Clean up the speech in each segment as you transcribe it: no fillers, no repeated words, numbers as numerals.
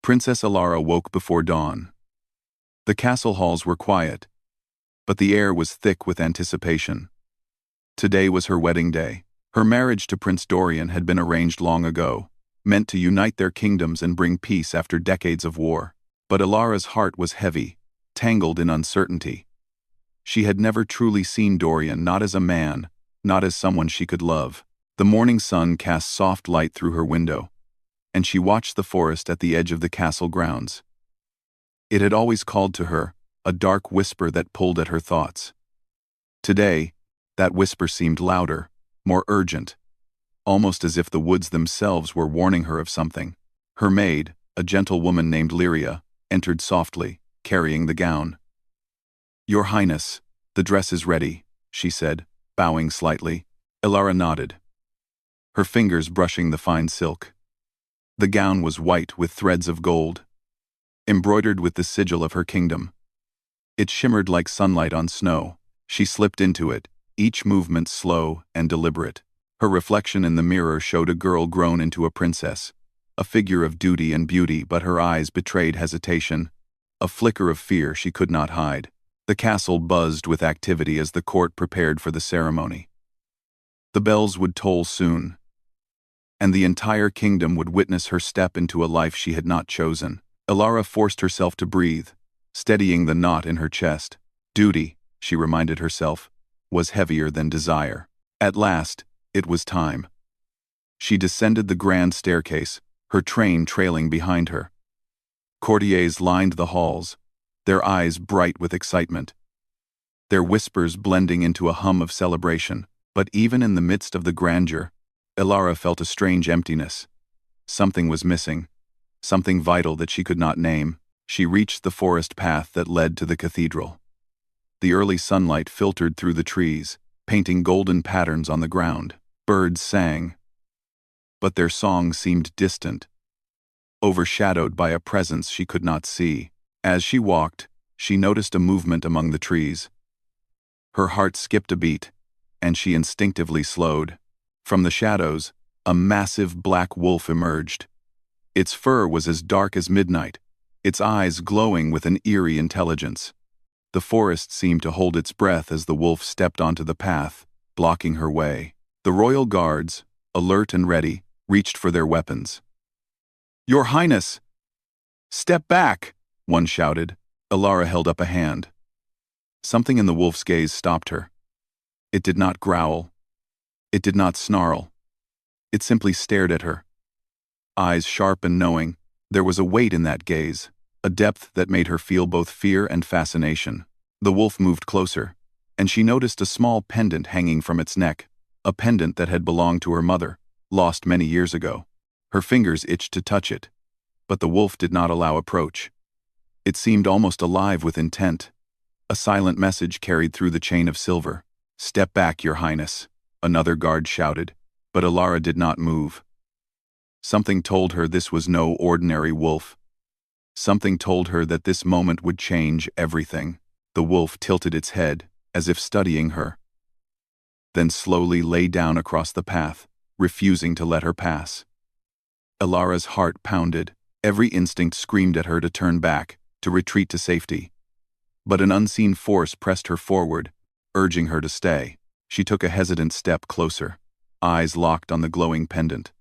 Princess Alara woke before dawn. The castle halls were quiet, but the air was thick with anticipation. Today was her wedding day. Her marriage to Prince Dorian had been arranged long ago, meant to unite their kingdoms and bring peace after decades of war. But Alara's heart was heavy, tangled in uncertainty. She had never truly seen Dorian, not as a man, not as someone she could love. The morning sun cast soft light through her window, and she watched the forest at the edge of the castle grounds. It had always called to her, a dark whisper that pulled at her thoughts. Today, that whisper seemed louder, more urgent, almost as if the woods themselves were warning her of something. Her maid, a gentle woman named Lyria, entered softly, carrying the gown. "Your Highness, the dress is ready," she said, bowing slightly. Alara nodded, her fingers brushing the fine silk. The gown was white with threads of gold, embroidered with the sigil of her kingdom. It shimmered like sunlight on snow. She slipped into it, each movement slow and deliberate. Her reflection in the mirror showed a girl grown into a princess, a figure of duty and beauty, but her eyes betrayed hesitation, a flicker of fear she could not hide. The castle buzzed with activity as the court prepared for the ceremony. The bells would toll soon, and the entire kingdom would witness her step into a life she had not chosen. Alara forced herself to breathe, steadying the knot in her chest. Duty, she reminded herself, was heavier than desire. At last, it was time. She descended the grand staircase, her train trailing behind her. Courtiers lined the halls, their eyes bright with excitement, their whispers blending into a hum of celebration. But even in the midst of the grandeur, Alara felt a strange emptiness. Something was missing, something vital that she could not name. She reached the forest path that led to the cathedral. The early sunlight filtered through the trees, painting golden patterns on the ground. Birds sang, but their song seemed distant, overshadowed by a presence she could not see. As she walked, she noticed a movement among the trees. Her heart skipped a beat, and she instinctively slowed. From the shadows, a massive black wolf emerged. Its fur was as dark as midnight, its eyes glowing with an eerie intelligence. The forest seemed to hold its breath as the wolf stepped onto the path, blocking her way. The royal guards, alert and ready, reached for their weapons. "Your Highness! Step back!" one shouted. Alara held up a hand. Something in the wolf's gaze stopped her. It did not growl. It did not snarl. It simply stared at her. Eyes sharp and knowing, there was a weight in that gaze, a depth that made her feel both fear and fascination. The wolf moved closer, and she noticed a small pendant hanging from its neck, a pendant that had belonged to her mother, lost many years ago. Her fingers itched to touch it, but the wolf did not allow approach. It seemed almost alive with intent. A silent message carried through the chain of silver. "Step back, Your Highness," another guard shouted, but Alara did not move. Something told her this was no ordinary wolf. Something told her that this moment would change everything. The wolf tilted its head, as if studying her, then slowly lay down across the path, refusing to let her pass. Alara's heart pounded. Every instinct screamed at her to turn back, to retreat to safety. But an unseen force pressed her forward, urging her to stay. She took a hesitant step closer, eyes locked on the glowing pendant.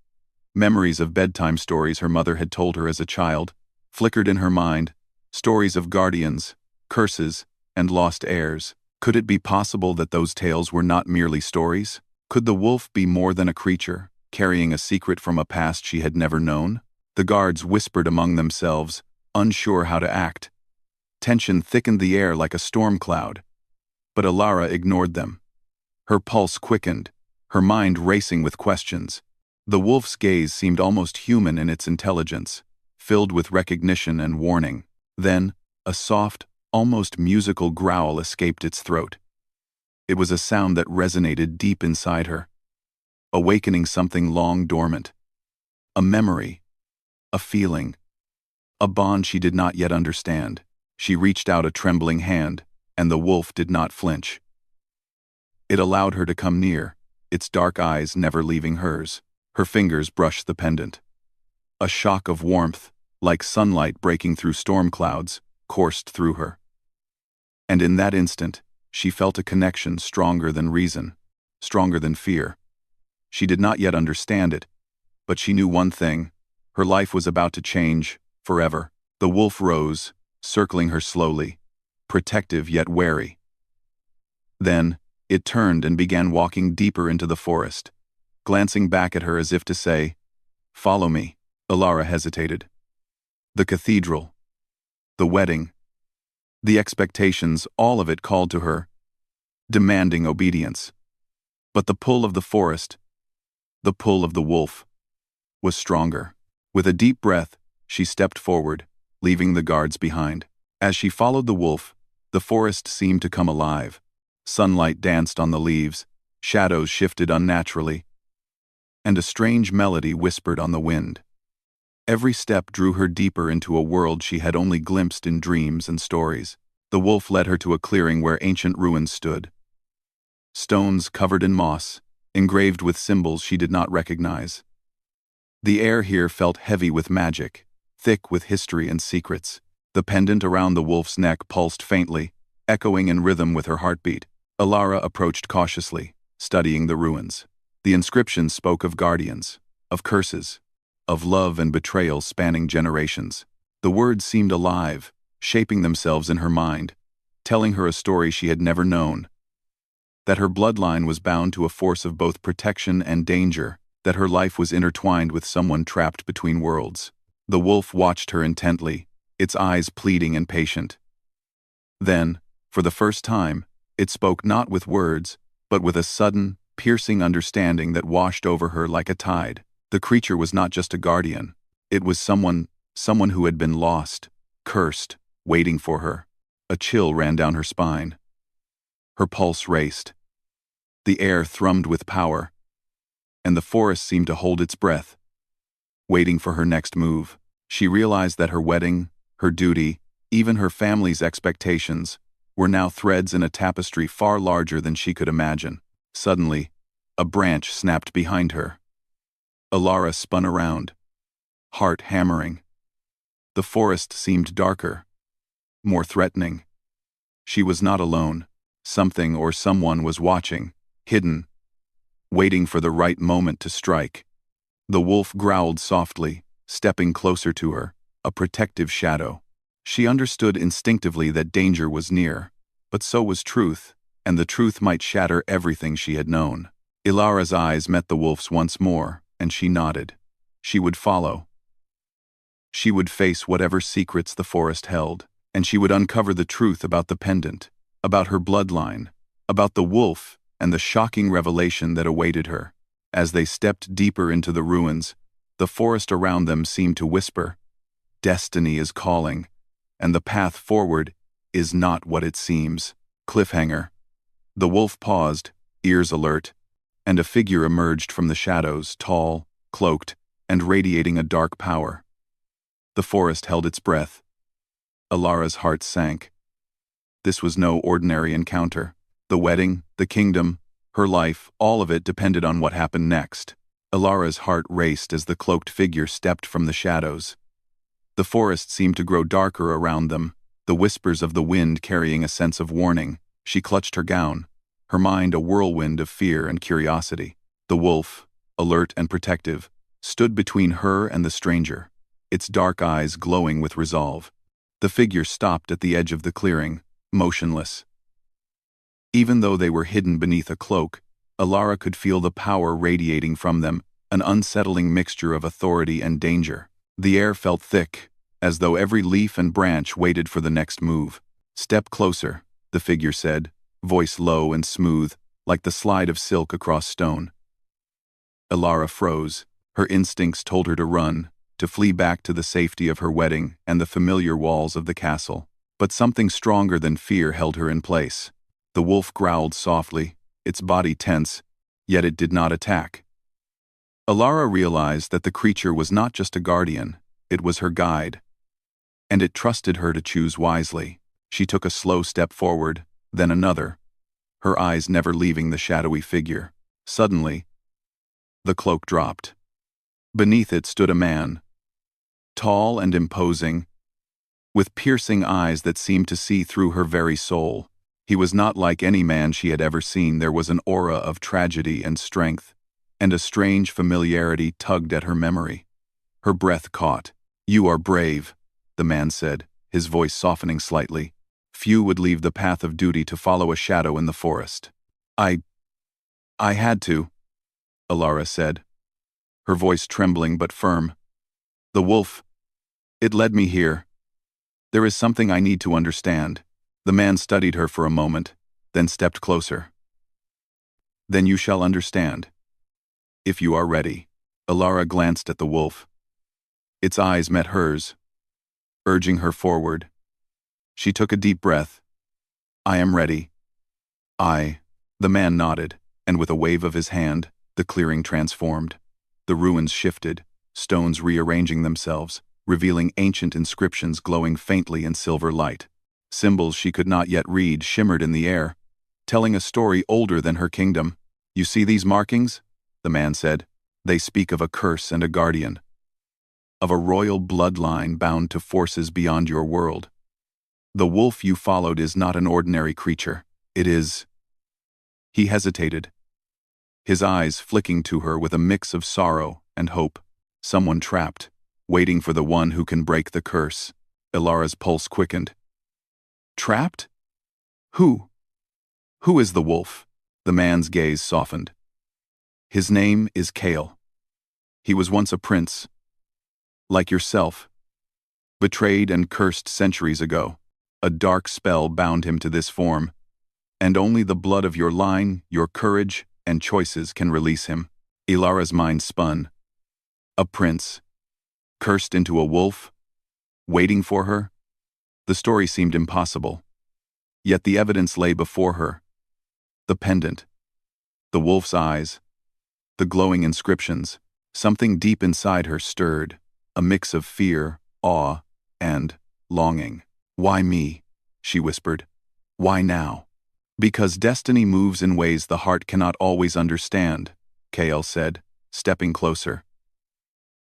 Memories of bedtime stories her mother had told her as a child flickered in her mind, stories of guardians, curses, and lost heirs. Could it be possible that those tales were not merely stories? Could the wolf be more than a creature, carrying a secret from a past she had never known? The guards whispered among themselves, unsure how to act. Tension thickened the air like a storm cloud, but Alara ignored them. Her pulse quickened, her mind racing with questions. The wolf's gaze seemed almost human in its intelligence, filled with recognition and warning. Then, a soft, almost musical growl escaped its throat. It was a sound that resonated deep inside her, awakening something long dormant. A memory, a feeling, a bond she did not yet understand. She reached out a trembling hand, and the wolf did not flinch. It allowed her to come near, its dark eyes never leaving hers. Her fingers brushed the pendant. A shock of warmth, like sunlight breaking through storm clouds, coursed through her. And in that instant, she felt a connection stronger than reason, stronger than fear. She did not yet understand it, but she knew one thing: her life was about to change, forever. The wolf rose, circling her slowly, protective yet wary. Then, it turned and began walking deeper into the forest, glancing back at her as if to say, "Follow me." Alara hesitated. The cathedral, the wedding, the expectations, all of it called to her, demanding obedience. But the pull of the forest, the pull of the wolf, was stronger. With a deep breath, she stepped forward, leaving the guards behind. As she followed the wolf, the forest seemed to come alive. Sunlight danced on the leaves, shadows shifted unnaturally, and a strange melody whispered on the wind. Every step drew her deeper into a world she had only glimpsed in dreams and stories. The wolf led her to a clearing where ancient ruins stood. Stones covered in moss, engraved with symbols she did not recognize. The air here felt heavy with magic, thick with history and secrets. The pendant around the wolf's neck pulsed faintly, echoing in rhythm with her heartbeat. Alara approached cautiously, studying the ruins. The inscriptions spoke of guardians, of curses, of love and betrayal spanning generations. The words seemed alive, shaping themselves in her mind, telling her a story she had never known. That her bloodline was bound to a force of both protection and danger, that her life was intertwined with someone trapped between worlds. The wolf watched her intently, its eyes pleading and patient. Then, for the first time, it spoke not with words, but with a sudden, piercing understanding that washed over her like a tide. The creature was not just a guardian. It was someone who had been lost, cursed, waiting for her. A chill ran down her spine. Her pulse raced. The air thrummed with power, and the forest seemed to hold its breath, waiting for her next move. She realized that her wedding, her duty, even her family's expectations, were now threads in a tapestry far larger than she could imagine. Suddenly, a branch snapped behind her. Alara spun around, heart hammering. The forest seemed darker, more threatening. She was not alone. Something or someone was watching, hidden, waiting for the right moment to strike. The wolf growled softly, stepping closer to her, a protective shadow. She understood instinctively that danger was near, but so was truth, and the truth might shatter everything she had known. Ilara's eyes met the wolf's once more, and she nodded. She would follow. She would face whatever secrets the forest held, and she would uncover the truth about the pendant, about her bloodline, about the wolf, and the shocking revelation that awaited her. As they stepped deeper into the ruins, the forest around them seemed to whisper, "Destiny is calling, and the path forward is not what it seems." Cliffhanger. The wolf paused, ears alert, and a figure emerged from the shadows, tall, cloaked, and radiating a dark power. The forest held its breath. Alara's heart sank. This was no ordinary encounter. The wedding, the kingdom, her life, all of it depended on what happened next. Alara's heart raced as the cloaked figure stepped from the shadows. The forest seemed to grow darker around them, the whispers of the wind carrying a sense of warning. She clutched her gown, her mind a whirlwind of fear and curiosity. The wolf, alert and protective, stood between her and the stranger, its dark eyes glowing with resolve. The figure stopped at the edge of the clearing, motionless. Even though they were hidden beneath a cloak, Alara could feel the power radiating from them, an unsettling mixture of authority and danger. The air felt thick, as though every leaf and branch waited for the next move. "Step closer," the figure said, voice low and smooth, like the slide of silk across stone. Alara froze. Her instincts told her to run, to flee back to the safety of her wedding and the familiar walls of the castle. But something stronger than fear held her in place. The wolf growled softly, its body tense, yet it did not attack. Alara realized that the creature was not just a guardian, it was her guide. And it trusted her to choose wisely. She took a slow step forward, then another, her eyes never leaving the shadowy figure. Suddenly, the cloak dropped. Beneath it stood a man. tall and imposing, with piercing eyes that seemed to see through her very soul. He was not like any man she had ever seen. There was an aura of tragedy and strength, and a strange familiarity tugged at her memory. Her breath caught. "You are brave," the man said, his voice softening slightly. "Few would leave the path of duty to follow a shadow in the forest." I had to," Alara said, her voice trembling but firm. "The wolf, it led me here. There is something I need to understand." The man studied her for a moment, then stepped closer. "Then you shall understand. If you are ready." Alara glanced at the wolf. Its eyes met hers, urging her forward. She took a deep breath. "I am ready." The man nodded, and with a wave of his hand, the clearing transformed. The ruins shifted, stones rearranging themselves, revealing ancient inscriptions glowing faintly in silver light. Symbols she could not yet read shimmered in the air, telling a story older than her kingdom. "You see these markings?" the man said. "They speak of a curse and a guardian, of a royal bloodline bound to forces beyond your world. The wolf you followed is not an ordinary creature. It is—" He hesitated, his eyes flicking to her with a mix of sorrow and hope. "Someone trapped, waiting for the one who can break the curse." Ilara's pulse quickened. "Trapped? Who? Who is the wolf?" The man's gaze softened. "His name is Kale. He was once a prince, like yourself, betrayed and cursed centuries ago. A dark spell bound him to this form, and only the blood of your line, your courage, and choices can release him." Ilara's mind spun. A prince, cursed into a wolf, waiting for her? The story seemed impossible. Yet the evidence lay before her. The pendant, the wolf's eyes, the glowing inscriptions. Something deep inside her stirred, a mix of fear, awe, and longing. "Why me?" she whispered. "Why now?" "Because destiny moves in ways the heart cannot always understand," Kael said, stepping closer.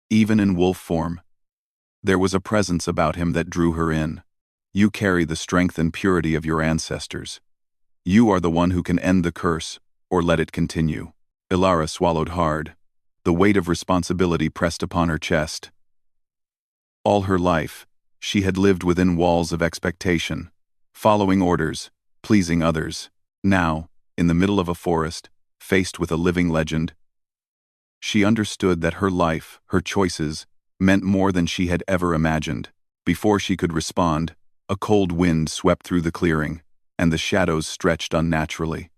"Even in wolf form, there was a presence about him that drew her in. You carry the strength and purity of your ancestors. You are the one who can end the curse, or let it continue." Ilara swallowed hard. The weight of responsibility pressed upon her chest. All her life, she had lived within walls of expectation, following orders, pleasing others. Now, in the middle of a forest, faced with a living legend, she understood that her life, her choices, meant more than she had ever imagined. Before she could respond, a cold wind swept through the clearing, and the shadows stretched unnaturally.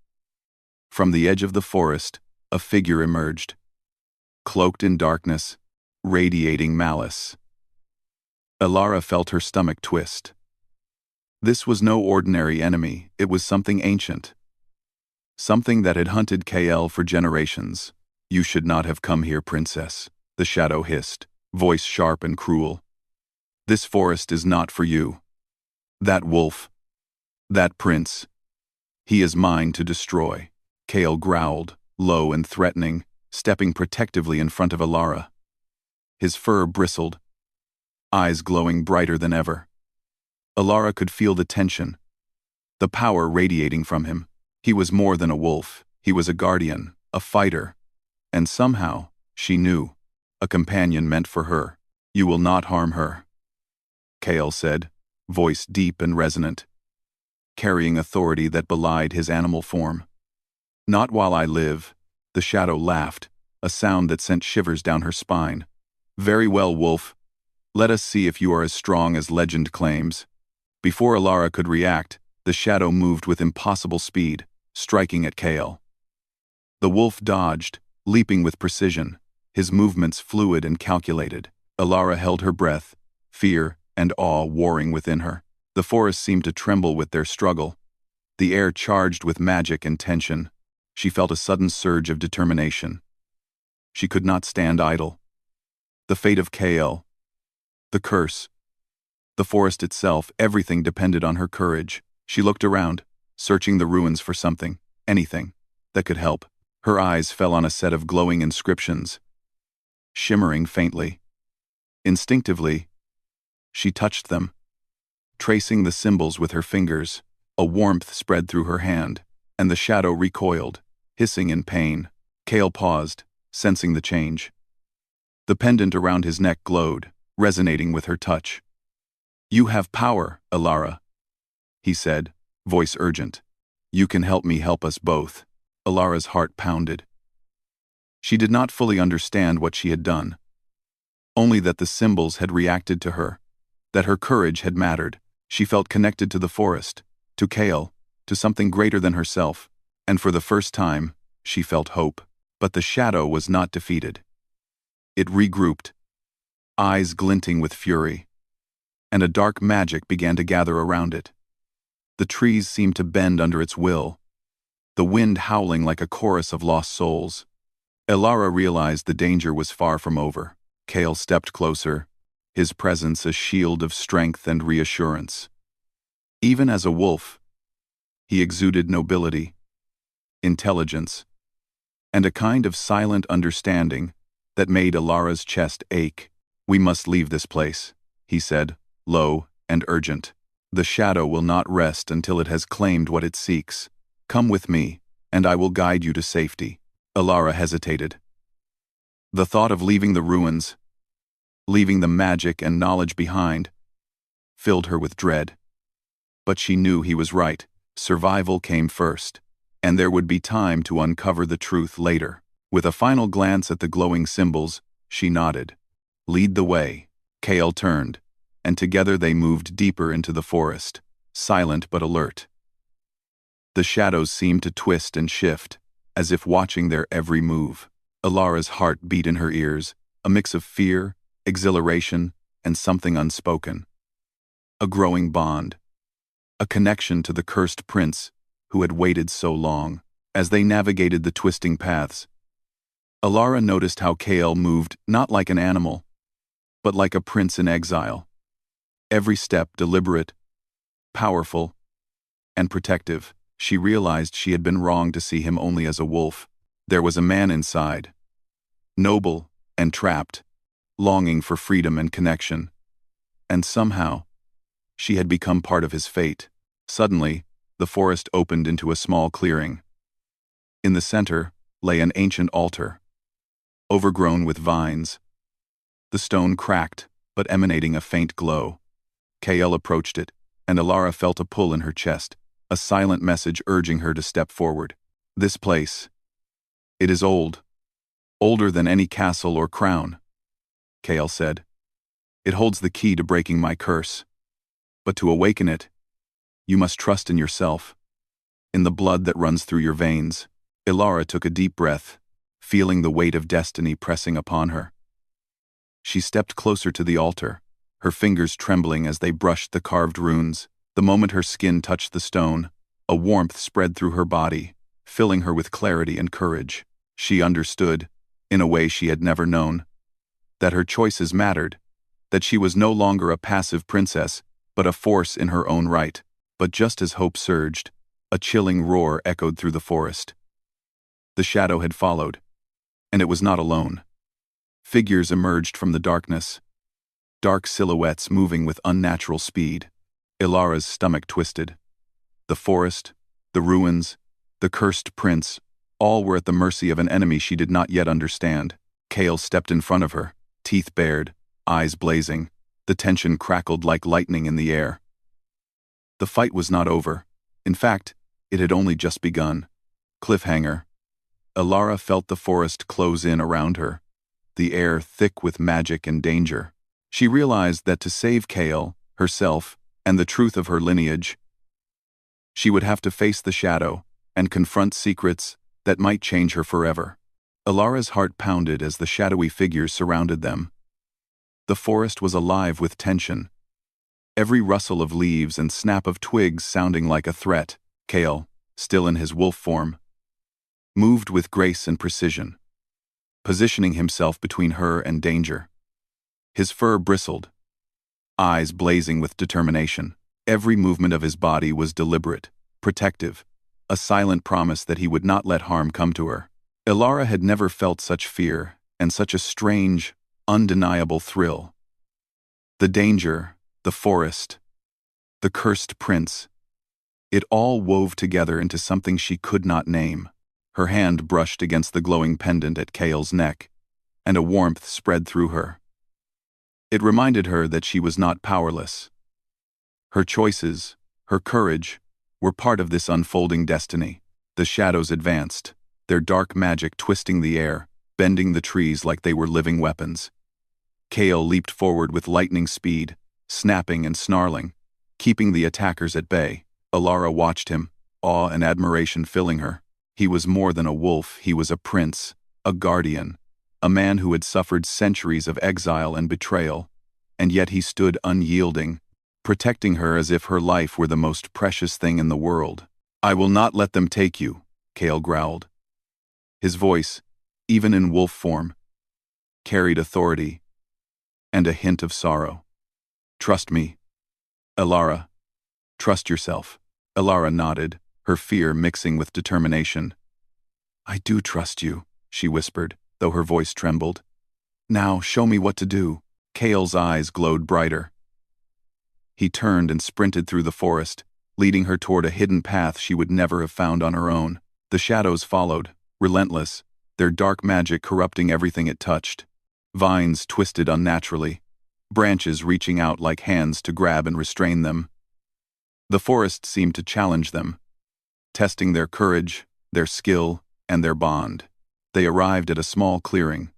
From the edge of the forest, a figure emerged, cloaked in darkness, radiating malice. Ilara felt her stomach twist. This was no ordinary enemy, it was something ancient. Something that had hunted Kael for generations. "You should not have come here, princess," the shadow hissed, voice sharp and cruel. "This forest is not for you. That wolf, that prince, he is mine to destroy." Kael growled, low and threatening, stepping protectively in front of Ilara. His fur bristled, eyes glowing brighter than ever. Ilara could feel the tension, the power radiating from him. He was more than a wolf. He was a guardian, a fighter, and somehow, she knew, a companion meant for her. "You will not harm her," Kael said, voice deep and resonant, carrying authority that belied his animal form. "Not while I live," the shadow laughed, a sound that sent shivers down her spine. "Very well, wolf. Let us see if you are as strong as legend claims." Before Ilara could react, the shadow moved with impossible speed, striking at Kael. The wolf dodged, leaping with precision, his movements fluid and calculated. Ilara held her breath, fear and awe warring within her. The forest seemed to tremble with their struggle, the air charged with magic and tension. She felt a sudden surge of determination. She could not stand idle. The fate of Kael, the curse, the forest itself, everything depended on her courage. She looked around, searching the ruins for something, anything, that could help. Her eyes fell on a set of glowing inscriptions, shimmering faintly. Instinctively, she touched them, tracing the symbols with her fingers. A warmth spread through her hand, and the shadow recoiled, hissing in pain. Kale paused, sensing the change. The pendant around his neck glowed, resonating with her touch. "You have power, Alara," he said, voice urgent. "You can help me help us both." Alara's heart pounded. She did not fully understand what she had done, only that the symbols had reacted to her, that her courage had mattered. She felt connected to the forest, to Kale, to something greater than herself, and for the first time, she felt hope. But the shadow was not defeated. It regrouped, eyes glinting with fury, and a dark magic began to gather around it. The trees seemed to bend under its will, the wind howling like a chorus of lost souls. Alara realized the danger was far from over. Kale stepped closer, his presence a shield of strength and reassurance. Even as a wolf, he exuded nobility, intelligence, and a kind of silent understanding that made Alara's chest ache. "We must leave this place," he said, low and urgent. "The shadow will not rest until it has claimed what it seeks. Come with me, and I will guide you to safety." Alara hesitated. The thought of leaving the ruins, leaving the magic and knowledge behind, filled her with dread. But she knew he was right. Survival came first, and there would be time to uncover the truth later. With a final glance at the glowing symbols, she nodded. "Lead the way." Kale turned, and together they moved deeper into the forest, silent but alert. The shadows seemed to twist and shift, as if watching their every move. Alara's heart beat in her ears, a mix of fear, exhilaration, and something unspoken. A growing bond. A connection to the cursed prince who had waited so long. As they navigated the twisting paths, Alara noticed how Kale moved not like an animal, but like a prince in exile. Every step deliberate, powerful, and protective. She realized she had been wrong to see him only as a wolf. There was a man inside, noble and trapped, longing for freedom and connection. And somehow, she had become part of his fate. Suddenly, the forest opened into a small clearing. In the center lay an ancient altar, overgrown with vines. The stone cracked, but emanating a faint glow. Kale approached it, and Alara felt a pull in her chest, a silent message urging her to step forward. "This place. It is old. Older than any castle or crown," Kale said. "It holds the key to breaking my curse. But to awaken it, you must trust in yourself, in the blood that runs through your veins." Alara took a deep breath, feeling the weight of destiny pressing upon her. She stepped closer to the altar, her fingers trembling as they brushed the carved runes. The moment her skin touched the stone, a warmth spread through her body, filling her with clarity and courage. She understood, in a way she had never known, that her choices mattered, that she was no longer a passive princess, but a force in her own right. But just as hope surged, a chilling roar echoed through the forest. The shadow had followed, and it was not alone. Figures emerged from the darkness, dark silhouettes moving with unnatural speed. Ilara's stomach twisted. The forest, the ruins, the cursed prince, all were at the mercy of an enemy she did not yet understand. Kale stepped in front of her, teeth bared, eyes blazing. The tension crackled like lightning in the air. The fight was not over. In fact, it had only just begun. Cliffhanger. Alara felt the forest close in around her, the air thick with magic and danger. She realized that to save Kale, herself, and the truth of her lineage, she would have to face the shadow and confront secrets that might change her forever. Alara's heart pounded as the shadowy figures surrounded them. The forest was alive with tension, every rustle of leaves and snap of twigs sounding like a threat. Kale, still in his wolf form, moved with grace and precision, positioning himself between her and danger. His fur bristled, eyes blazing with determination. Every movement of his body was deliberate, protective, a silent promise that he would not let harm come to her. Alara had never felt such fear and such a strange, undeniable thrill. The danger, the forest, the cursed prince. It all wove together into something she could not name. Her hand brushed against the glowing pendant at Kale's neck, and a warmth spread through her. It reminded her that she was not powerless. Her choices, her courage, were part of this unfolding destiny. The shadows advanced, their dark magic twisting the air, bending the trees like they were living weapons. Kale leaped forward with lightning speed, snapping and snarling, keeping the attackers at bay. Alara watched him, awe and admiration filling her. He was more than a wolf, he was a prince, a guardian, a man who had suffered centuries of exile and betrayal, and yet he stood unyielding, protecting her as if her life were the most precious thing in the world. "I will not let them take you," Kale growled. His voice, even in wolf form, carried authority and a hint of sorrow. "Trust me, Alara. Trust yourself." Alara nodded, her fear mixing with determination. "I do trust you," she whispered, though her voice trembled. "Now show me what to do." Kale's eyes glowed brighter. He turned and sprinted through the forest, leading her toward a hidden path she would never have found on her own. The shadows followed, relentless, their dark magic corrupting everything it touched. Vines twisted unnaturally, branches reaching out like hands to grab and restrain them. The forest seemed to challenge them, testing their courage, their skill, and their bond. They arrived at a small clearing,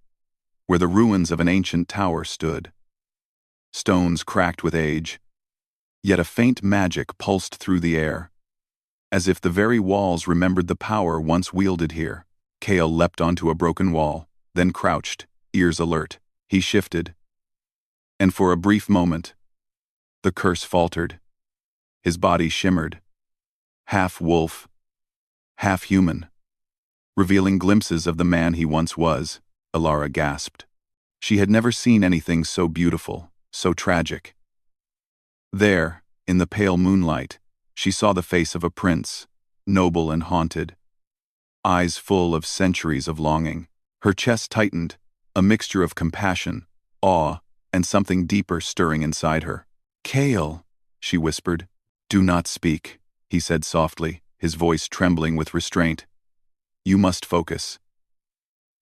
where the ruins of an ancient tower stood. Stones cracked with age, yet a faint magic pulsed through the air, as if the very walls remembered the power once wielded here. Kale leapt onto a broken wall, then crouched, ears alert. He shifted, and for a brief moment, the curse faltered. His body shimmered, half wolf, half human, revealing glimpses of the man he once was. Alara gasped. She had never seen anything so beautiful, so tragic. There, in the pale moonlight, she saw the face of a prince, noble and haunted, eyes full of centuries of longing. Her chest tightened, a mixture of compassion, awe, and something deeper stirring inside her. "Kale," she whispered. "Do not speak," he said softly, his voice trembling with restraint. "You must focus.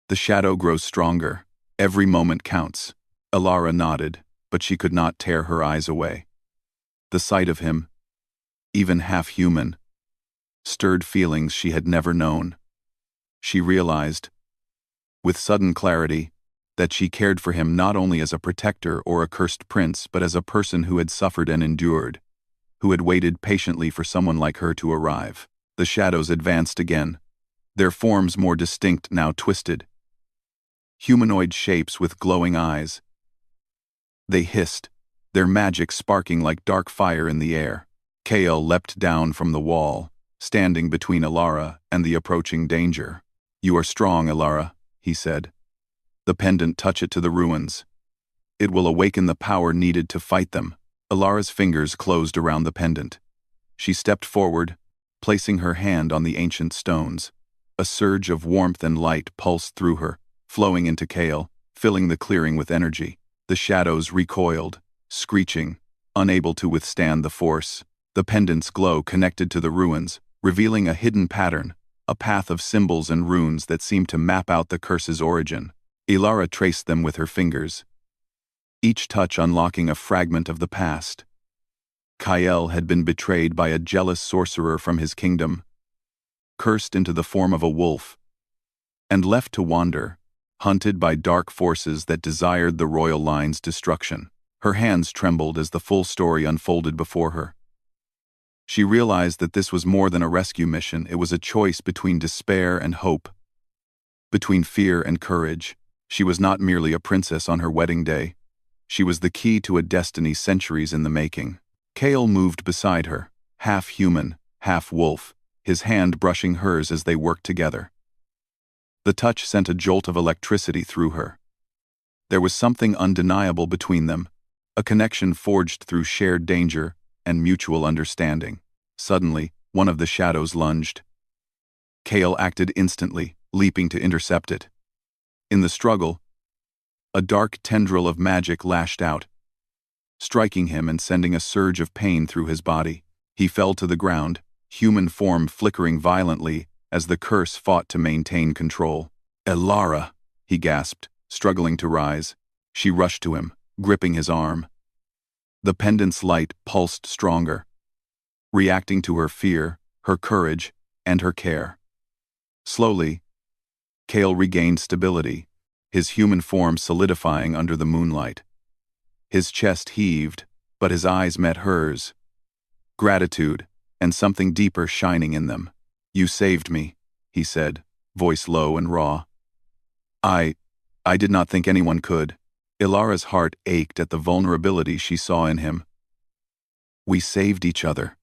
The shadow grows stronger. Every moment counts." Alara nodded, but she could not tear her eyes away. The sight of him, even half-human, stirred feelings she had never known. She realized, with sudden clarity, that she cared for him not only as a protector or a cursed prince, but as a person who had suffered and endured, who had waited patiently for someone like her to arrive. The shadows advanced again, their forms more distinct now twisted. Humanoid shapes with glowing eyes. They hissed, their magic sparking like dark fire in the air. Kale leapt down from the wall, standing between Alara and the approaching danger. "You are strong, Alara," he said. "The pendant, touch it to the ruins. It will awaken the power needed to fight them." Alara's fingers closed around the pendant. She stepped forward, placing her hand on the ancient stones. A surge of warmth and light pulsed through her, flowing into Kale, filling the clearing with energy. The shadows recoiled, screeching, unable to withstand the force. The pendant's glow connected to the ruins, revealing a hidden pattern, a path of symbols and runes that seemed to map out the curse's origin. Alara traced them with her fingers, each touch unlocking a fragment of the past. Kyle had been betrayed by a jealous sorcerer from his kingdom, cursed into the form of a wolf, and left to wander, hunted by dark forces that desired the royal line's destruction. Her hands trembled as the full story unfolded before her. She realized that this was more than a rescue mission. It was a choice between despair and hope, between fear and courage. She was not merely a princess on her wedding day. She was the key to a destiny centuries in the making. Kale moved beside her, half human, half wolf, his hand brushing hers as they worked together. The touch sent a jolt of electricity through her. There was something undeniable between them, a connection forged through shared danger and mutual understanding. Suddenly, one of the shadows lunged. Kale acted instantly, leaping to intercept it. In the struggle, a dark tendril of magic lashed out, striking him and sending a surge of pain through his body. He fell to the ground, human form flickering violently as the curse fought to maintain control. "Elara!" he gasped, struggling to rise. She rushed to him, gripping his arm. The pendant's light pulsed stronger, reacting to her fear, her courage, and her care. Slowly, Kale regained stability, his human form solidifying under the moonlight. His chest heaved, but his eyes met hers. Gratitude, and something deeper shining in them. "You saved me," he said, voice low and raw. I did not think anyone could." Ilara's heart ached at the vulnerability she saw in him. "We saved each other,"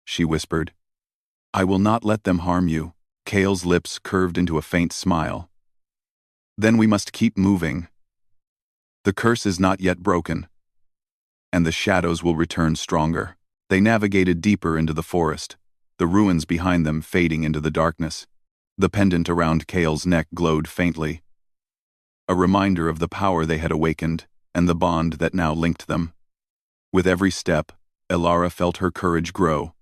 she whispered. "I will not let them harm you." Kale's lips curved into a faint smile. "Then we must keep moving. The curse is not yet broken, and the shadows will return stronger." They navigated deeper into the forest, the ruins behind them fading into the darkness. The pendant around Kale's neck glowed faintly, a reminder of the power they had awakened and the bond that now linked them. With every step, Ilara felt her courage grow,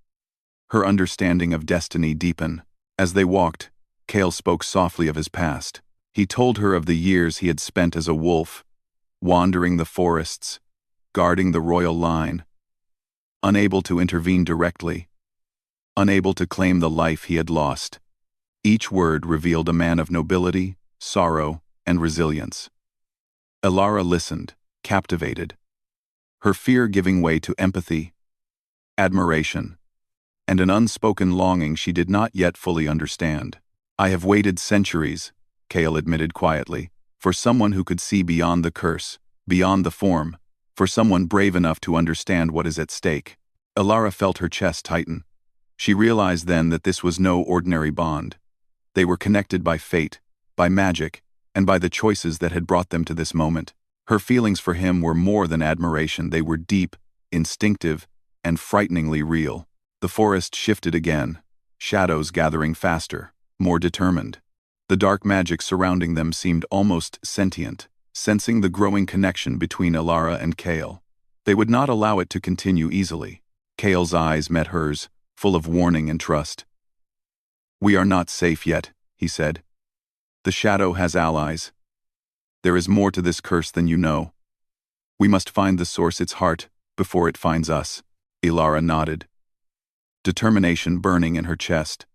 her understanding of destiny deepen. As they walked, Kale spoke softly of his past. He told her of the years he had spent as a wolf, wandering the forests, guarding the royal line, unable to intervene directly, unable to claim the life he had lost. Each word revealed a man of nobility, sorrow, and resilience. Ilara listened, captivated, her fear giving way to empathy, admiration, and an unspoken longing she did not yet fully understand. "I have waited centuries," Kale admitted quietly, "for someone who could see beyond the curse, beyond the form, for someone brave enough to understand what is at stake." Ilara felt her chest tighten. She realized then that this was no ordinary bond. They were connected by fate, by magic, and by the choices that had brought them to this moment. Her feelings for him were more than admiration. They were deep, instinctive, and frighteningly real. The forest shifted again, shadows gathering faster, more determined. The dark magic surrounding them seemed almost sentient, sensing the growing connection between Ilara and Kale. They would not allow it to continue easily. Kale's eyes met hers, full of warning and trust. "We are not safe yet," he said. "The shadow has allies. There is more to this curse than you know. We must find the source, its heart, before it finds us." Ilara nodded, determination burning in her chest.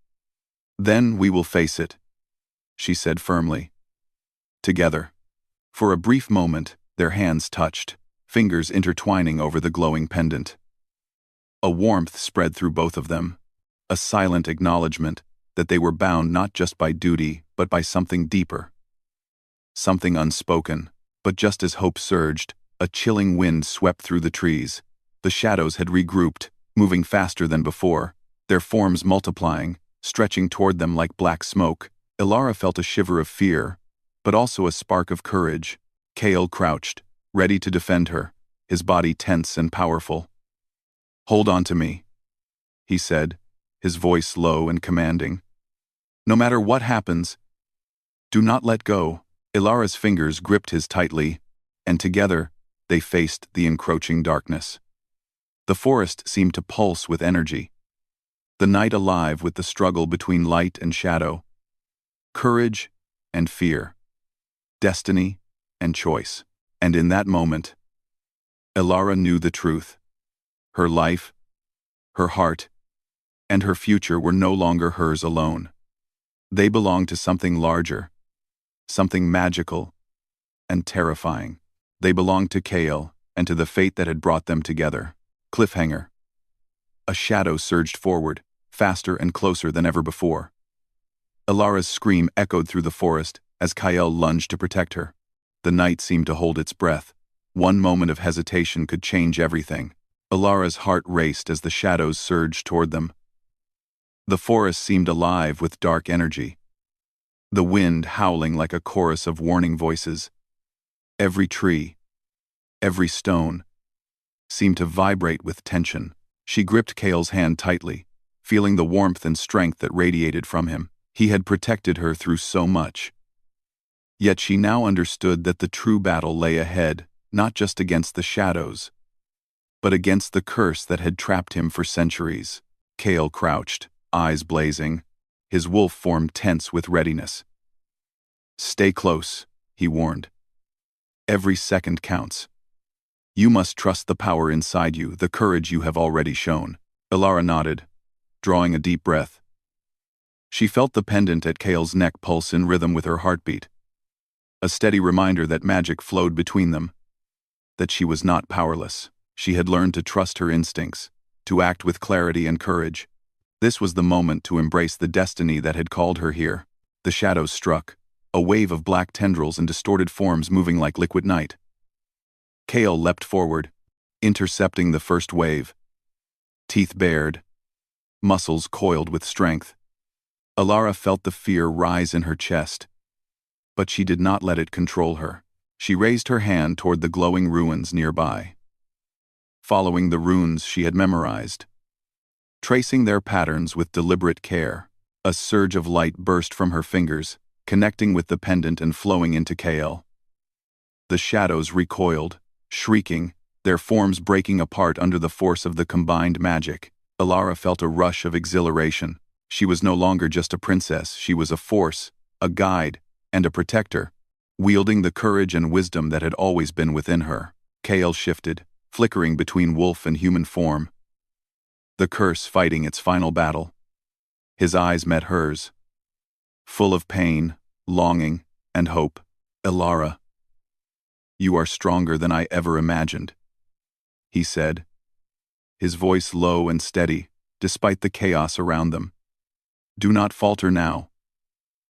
"Then we will face it," she said firmly. Together. For a brief moment, their hands touched, fingers intertwining over the glowing pendant. A warmth spread through both of them, a silent acknowledgement that they were bound not just by duty, but by something deeper. Something unspoken, but just as hope surged, a chilling wind swept through the trees. The shadows had regrouped, moving faster than before, their forms multiplying, stretching toward them like black smoke. Ilara felt a shiver of fear, but also a spark of courage. Kale crouched, ready to defend her, his body tense and powerful. "Hold on to me," he said, his voice low and commanding. "No matter what happens, do not let go." Ilara's fingers gripped his tightly, and together they faced the encroaching darkness. The forest seemed to pulse with energy, the night alive with the struggle between light and shadow, courage and fear, destiny and choice. And in that moment, Ilara knew the truth. Her life, her heart, and her future were no longer hers alone. They belonged to something larger, something magical and terrifying. They belonged to Kale and to the fate that had brought them together. Cliffhanger. A shadow surged forward, faster and closer than ever before. Ilara's scream echoed through the forest as Kyle lunged to protect her. The night seemed to hold its breath. One moment of hesitation could change everything. Ilara's heart raced as the shadows surged toward them. The forest seemed alive with dark energy, the wind howling like a chorus of warning voices. Every tree, every stone, seemed to vibrate with tension. She gripped Kale's hand tightly, feeling the warmth and strength that radiated from him. He had protected her through so much. Yet she now understood that the true battle lay ahead, not just against the shadows, but against the curse that had trapped him for centuries. Kale crouched, eyes blazing, his wolf form tense with readiness. "Stay close," he warned. "Every second counts. You must trust the power inside you, the courage you have already shown." Elara nodded, drawing a deep breath. She felt the pendant at Kale's neck pulse in rhythm with her heartbeat. A steady reminder that magic flowed between them, that she was not powerless. She had learned to trust her instincts, to act with clarity and courage. This was the moment to embrace the destiny that had called her here. The shadows struck, a wave of black tendrils and distorted forms moving like liquid night. Kale leapt forward, intercepting the first wave. Teeth bared, muscles coiled with strength. Elara felt the fear rise in her chest, but she did not let it control her. She raised her hand toward the glowing ruins nearby, following the runes she had memorized, tracing their patterns with deliberate care. A surge of light burst from her fingers, connecting with the pendant and flowing into Kale. The shadows recoiled, shrieking, their forms breaking apart under the force of the combined magic. Elara felt a rush of exhilaration. She was no longer just a princess, she was a force, a guide, and a protector, wielding the courage and wisdom that had always been within her. Kale shifted, flickering between wolf and human form, the curse fighting its final battle. His eyes met hers, full of pain, longing, and hope. "Elara, you are stronger than I ever imagined," he said, his voice low and steady, despite the chaos around them. "Do not falter now.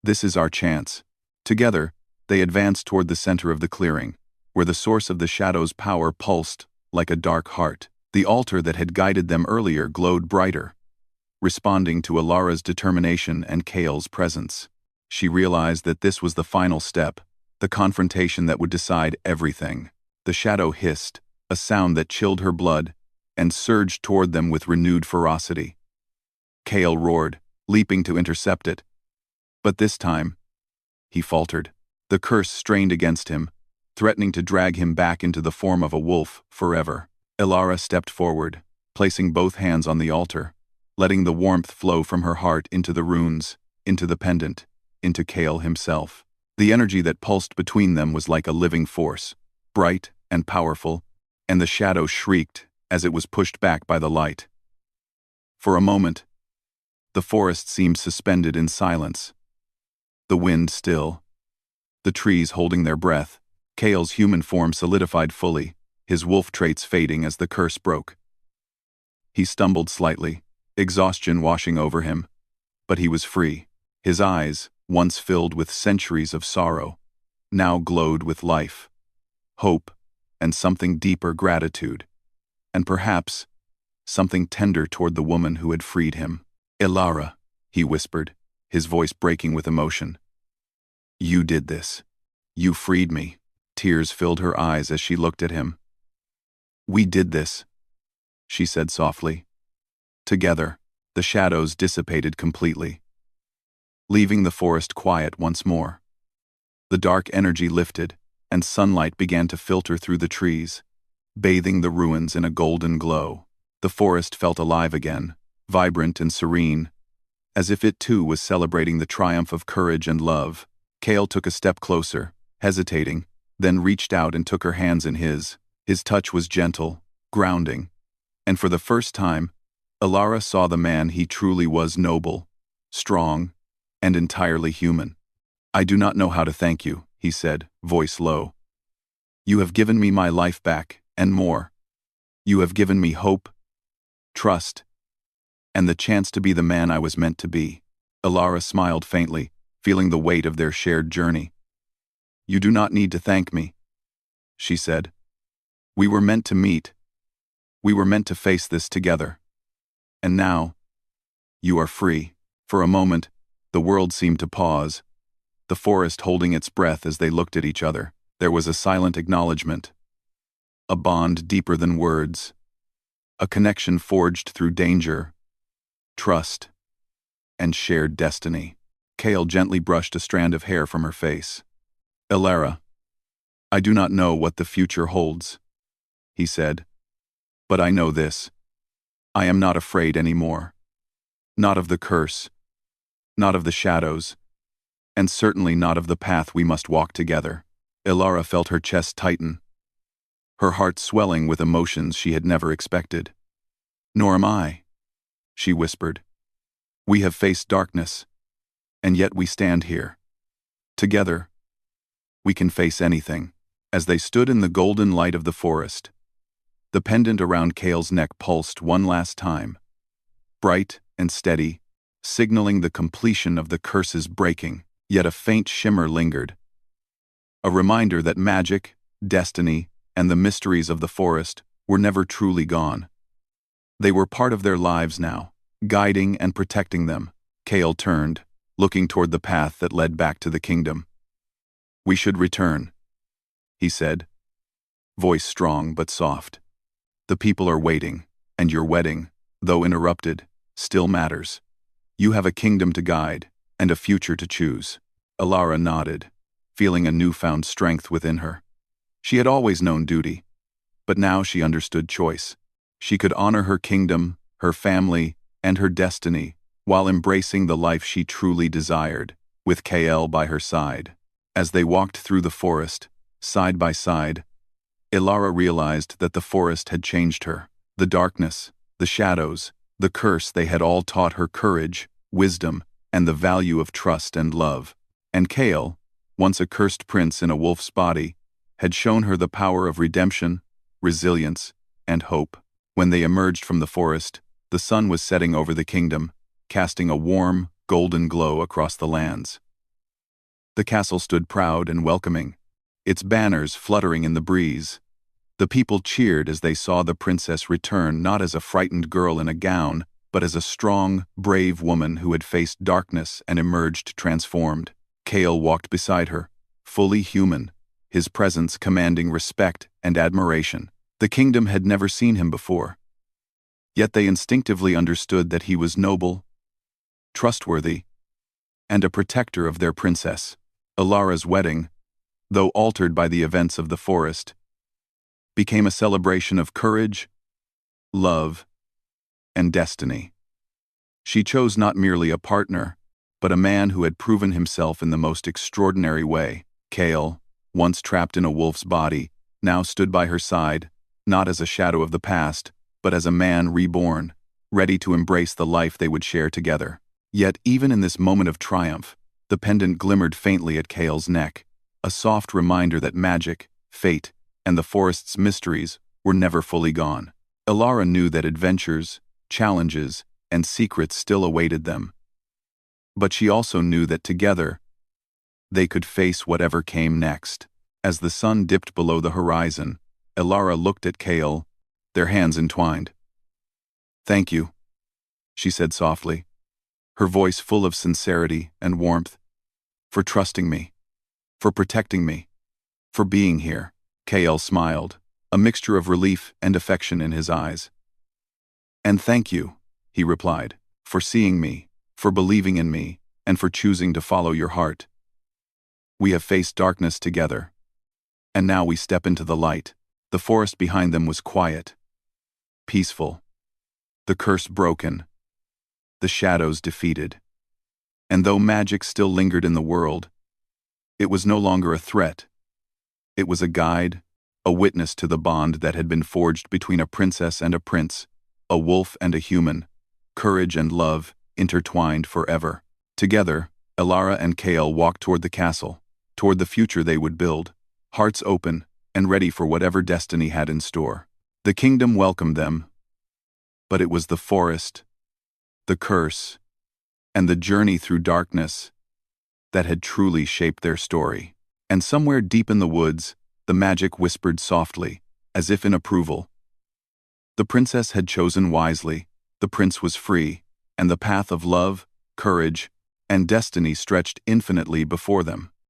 This is our chance." Together, they advanced toward the center of the clearing, where the source of the shadow's power pulsed like a dark heart. The altar that had guided them earlier glowed brighter, responding to Elara's determination and Kale's presence. She realized that this was the final step, the confrontation that would decide everything. The shadow hissed, a sound that chilled her blood, and surged toward them with renewed ferocity. Kale roared, leaping to intercept it. But this time, he faltered. The curse strained against him, threatening to drag him back into the form of a wolf forever. Elara stepped forward, placing both hands on the altar, letting the warmth flow from her heart into the runes, into the pendant, into Kale himself. The energy that pulsed between them was like a living force, bright and powerful, and the shadow shrieked as it was pushed back by the light. For a moment, the forest seemed suspended in silence. The wind still, the trees holding their breath. Kale's human form solidified fully, his wolf traits fading as the curse broke. He stumbled slightly, exhaustion washing over him, but he was free. His eyes, once filled with centuries of sorrow, now glowed with life, hope, and something deeper gratitude, and perhaps something tender toward the woman who had freed him. "Elara," he whispered, his voice breaking with emotion. "You did this. You freed me." Tears filled her eyes as she looked at him. "We did this," she said softly. Together, the shadows dissipated completely, leaving the forest quiet once more. The dark energy lifted, and sunlight began to filter through the trees, bathing the ruins in a golden glow. The forest felt alive again, vibrant and serene, as if it too was celebrating the triumph of courage and love. Kale took a step closer, hesitating, then reached out and took her hands in his. His touch was gentle, grounding, and for the first time, Elara saw the man he truly was: noble, strong, and entirely human. "I do not know how to thank you," he said, voice low. "You have given me my life back, and more. You have given me hope, trust, and the chance to be the man I was meant to be." Elara smiled faintly, feeling the weight of their shared journey. "You do not need to thank me," she said. "We were meant to meet. We were meant to face this together. And now, you are free." For a moment, the world seemed to pause, the forest holding its breath as they looked at each other. There was a silent acknowledgement, a bond deeper than words, a connection forged through danger, trust, and shared destiny. Kale gently brushed a strand of hair from her face. "Elara, I do not know what the future holds," he said, But I know this. I am not afraid anymore. Not of the curse, not of the shadows, and certainly not of the path we must walk together. Ilara felt her chest tighten, her heart swelling with emotions she had never expected. Nor am I, she whispered. We have faced darkness, and yet we stand here. Together, we can face anything. As they stood in the golden light of the forest, the pendant around Kale's neck pulsed one last time, bright and steady, signaling the completion of the curse's breaking, yet a faint shimmer lingered. A reminder that magic, destiny, and the mysteries of the forest were never truly gone. They were part of their lives now, guiding and protecting them. Kale turned, looking toward the path that led back to the kingdom. We should return, he said, voice strong but soft. The people are waiting, and your wedding, though interrupted, still matters. You have a kingdom to guide, and a future to choose. Ilara nodded, feeling a newfound strength within her. She had always known duty, but now she understood choice. She could honor her kingdom, her family, and her destiny, while embracing the life she truly desired, with Kael by her side. As they walked through the forest, side by side, Ilara realized that the forest had changed her. The darkness, the shadows, the curse, they had all taught her courage, wisdom, and the value of trust and love. And Kael, once a cursed prince in a wolf's body, had shown her the power of redemption, resilience, and hope. When they emerged from the forest, the sun was setting over the kingdom, casting a warm, golden glow across the lands. The castle stood proud and welcoming, its banners fluttering in the breeze. The people cheered as they saw the princess return, not as a frightened girl in a gown, but as a strong, brave woman who had faced darkness and emerged transformed. Kael walked beside her, fully human, his presence commanding respect and admiration. The kingdom had never seen him before, yet they instinctively understood that he was noble, trustworthy, and a protector of their princess. Ilara's wedding, though altered by the events of the forest, became a celebration of courage, love, and destiny. She chose not merely a partner, but a man who had proven himself in the most extraordinary way. Kael, once trapped in a wolf's body, now stood by her side, not as a shadow of the past, but as a man reborn, ready to embrace the life they would share together. Yet even in this moment of triumph, the pendant glimmered faintly at Kael's neck, a soft reminder that magic, fate, and the forest's mysteries were never fully gone. Ilara knew that adventures, challenges, and secrets still awaited them. But she also knew that together, they could face whatever came next. As the sun dipped below the horizon, Ilara looked at Kael, their hands entwined. "Thank you," she said softly, her voice full of sincerity and warmth, "for trusting me, for protecting me, for being here." Kael smiled, a mixture of relief and affection in his eyes. "And thank you," he replied, "for seeing me, for believing in me, and for choosing to follow your heart. We have faced darkness together, and now we step into the light." The forest behind them was quiet, peaceful, the curse broken, the shadows defeated. And though magic still lingered in the world, it was no longer a threat. It was a guide, a witness to the bond that had been forged between a princess and a prince, a wolf and a human, courage and love intertwined forever. Together, Ilara and Kael walked toward the castle, toward the future they would build, hearts open and ready for whatever destiny had in store. The kingdom welcomed them, but it was the forest, the curse, and the journey through darkness that had truly shaped their story. And somewhere deep in the woods, the magic whispered softly, as if in approval. The princess had chosen wisely, the prince was free, and the path of love, courage, and destiny stretched infinitely before them.